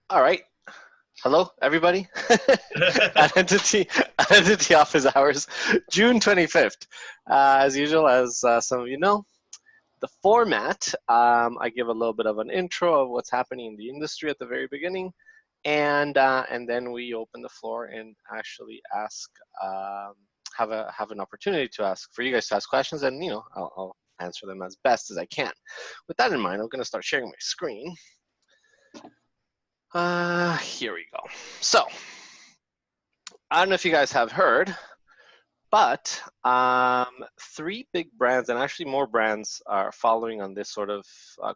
All right. Hello, everybody. Identity, Identity Office Hours, June 25th. As usual, as some of you know, the format, I give a little bit of an intro of what's happening in the industry at the very beginning, and then we open the floor and actually ask, have an opportunity to ask for you guys to ask questions, and I'll answer them as best as I can. With that in mind, I'm going to start sharing my screen. Here we go. So, I don't know if you guys have heard, but three big brands, and actually more brands, are following on this sort of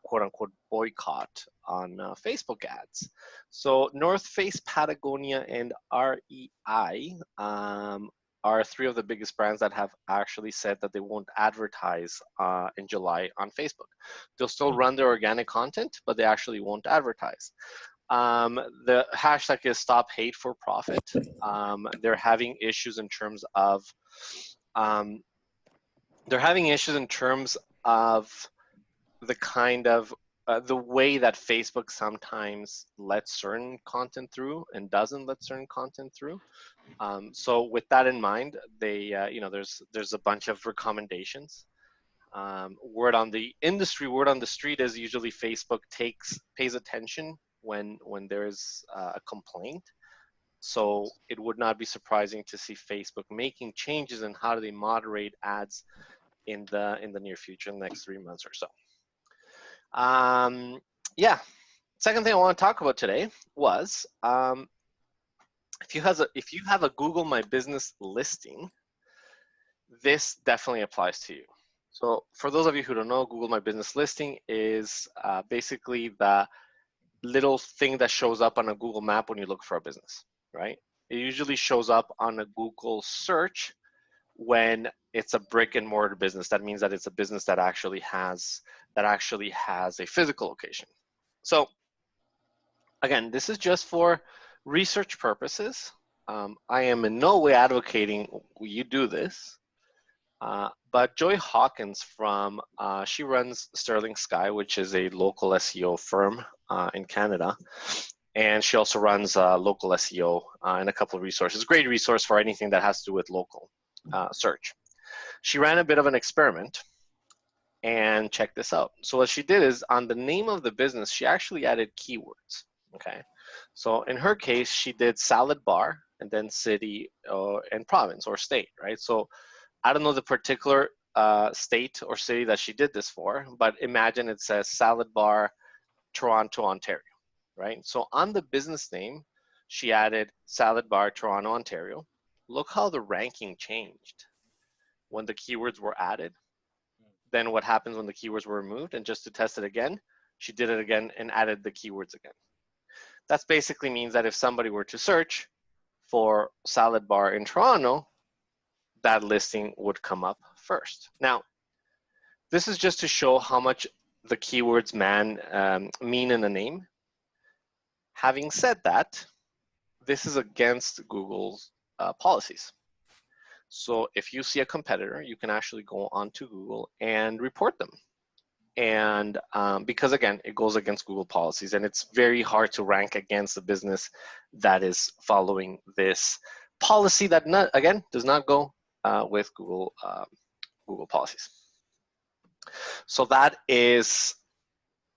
quote unquote boycott on Facebook ads. So, North Face, Patagonia, and REI are three of the biggest brands that have actually said that they won't advertise in July on Facebook. They'll still run their organic content, but they actually won't advertise. The hashtag is Stop Hate for Profit. They're having issues in terms of the kind of the way that Facebook sometimes lets certain content through and doesn't let certain content through. So with that in mind, they there's a bunch of recommendations. Word on the industry, word on the street is usually Facebook pays attention when there's a complaint. So it would not be surprising to see Facebook making changes in how do they moderate ads in the near future, in the next 3 months or so. Yeah. Second thing I want to talk about today was if you have a Google My Business listing, this definitely applies to you. So for those of you who don't know, Google My Business listing is basically the little thing that shows up on a Google map when you look for a business, right? It usually shows up on a Google search when it's a brick and mortar business. That means that it's a business that actually has a physical location. So again, this is just for research purposes. I am in no way advocating you do this. But Joy Hawkins she runs Sterling Sky, which is a local SEO firm in Canada. And she also runs local SEO and a couple of resources. Great resource for anything that has to do with local search. She ran a bit of an experiment, and check this out. So what she did is on the name of the business, she actually added keywords. Okay. So in her case, she did salad bar and then city and province or state, right? So I don't know the particular state or city that she did this for, but imagine it says salad bar, Toronto, Ontario, right? So on the business name, she added salad bar, Toronto, Ontario. Look how the ranking changed when the keywords were added. Then what happens when the keywords were removed? And just to test it again, she did it again and added the keywords again. That basically means that if somebody were to search for salad bar in Toronto, that listing would come up first. Now, this is just to show how much the keywords mean in a name. Having said that, this is against Google's policies. So if you see a competitor, you can actually go onto Google and report them. And because again, it goes against Google policies, and it's very hard to rank against a business that is following this policy that does not go with Google policies. So that is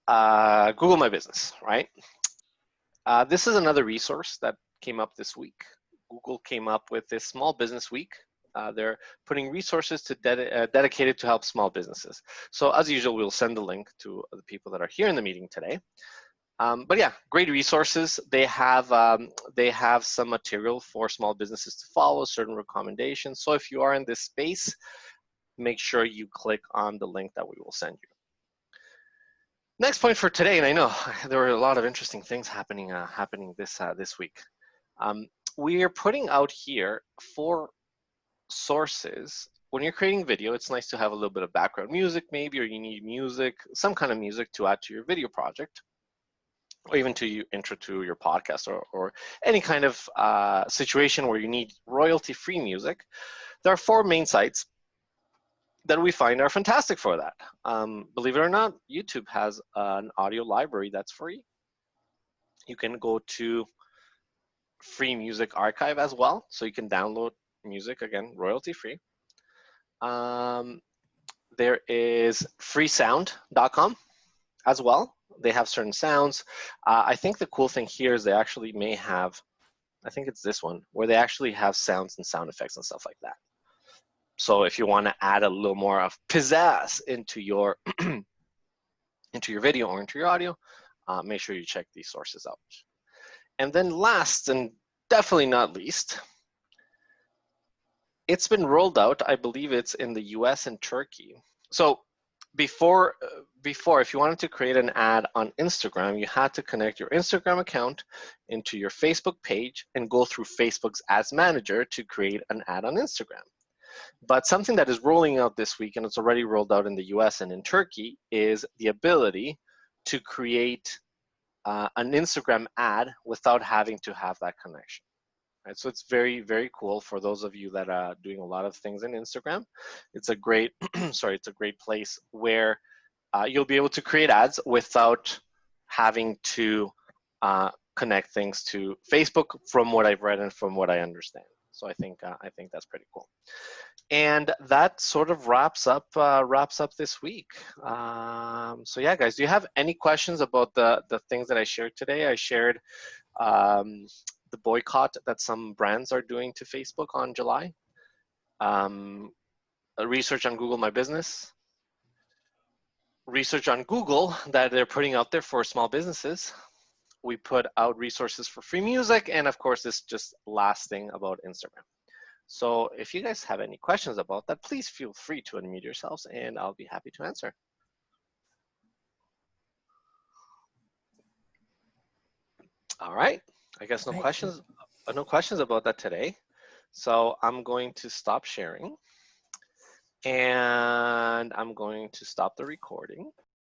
Google My Business, right? This is another resource that came up this week. Google came up with this Small Business Week. They're putting resources dedicated to help small businesses. So as usual, we'll send the link to the people that are here in the meeting today. But yeah, great resources. They have some material for small businesses to follow, certain recommendations. So if you are in this space, make sure you click on the link that we will send you. Next point for today, and I know there were a lot of interesting things happening this week. We are putting out here 4 sources. When you're creating video, it's nice to have a little bit of background music maybe, or you need music, some kind of music to add to your video project, or even to intro to your podcast, or any kind of situation where you need royalty-free music. There are 4 main sites that we find are fantastic for that. Believe it or not, YouTube has an audio library that's free. You can go to free music archive as well, so you can download music, again, royalty free. There is freesound.com as well. They have certain sounds. I think the cool thing here is they actually may have, I think it's this one, where they actually have sounds and sound effects and stuff like that. So if you want to add a little more of pizzazz into your into your video or into your audio, make sure you check these sources out. And then last and definitely not least, it's been rolled out. I believe it's in the US and Turkey. So before, if you wanted to create an ad on Instagram, you had to connect your Instagram account into your Facebook page and go through Facebook's Ads Manager to create an ad on Instagram. But something that is rolling out this week, and it's already rolled out in the US and in Turkey, is the ability to create an Instagram ad without having to have that connection. Right, so it's very, very cool for those of you that are doing a lot of things in Instagram. It's a great, sorry, it's a great place where you'll be able to create ads without having to connect things to Facebook, from what I've read and from what I understand. So I think that's pretty cool. And that sort of wraps up this week. So yeah, guys, do you have any questions about the things that I shared today? I shared the boycott that some brands are doing to Facebook on July. Research on Google My Business. Research on Google that they're putting out there for small businesses. We put out resources for free music, and of course, this just last thing about Instagram. So if you guys have any questions about that, please feel free to unmute yourselves and I'll be happy to answer. All right, I guess no questions about that today. So I'm going to stop sharing and I'm going to stop the recording.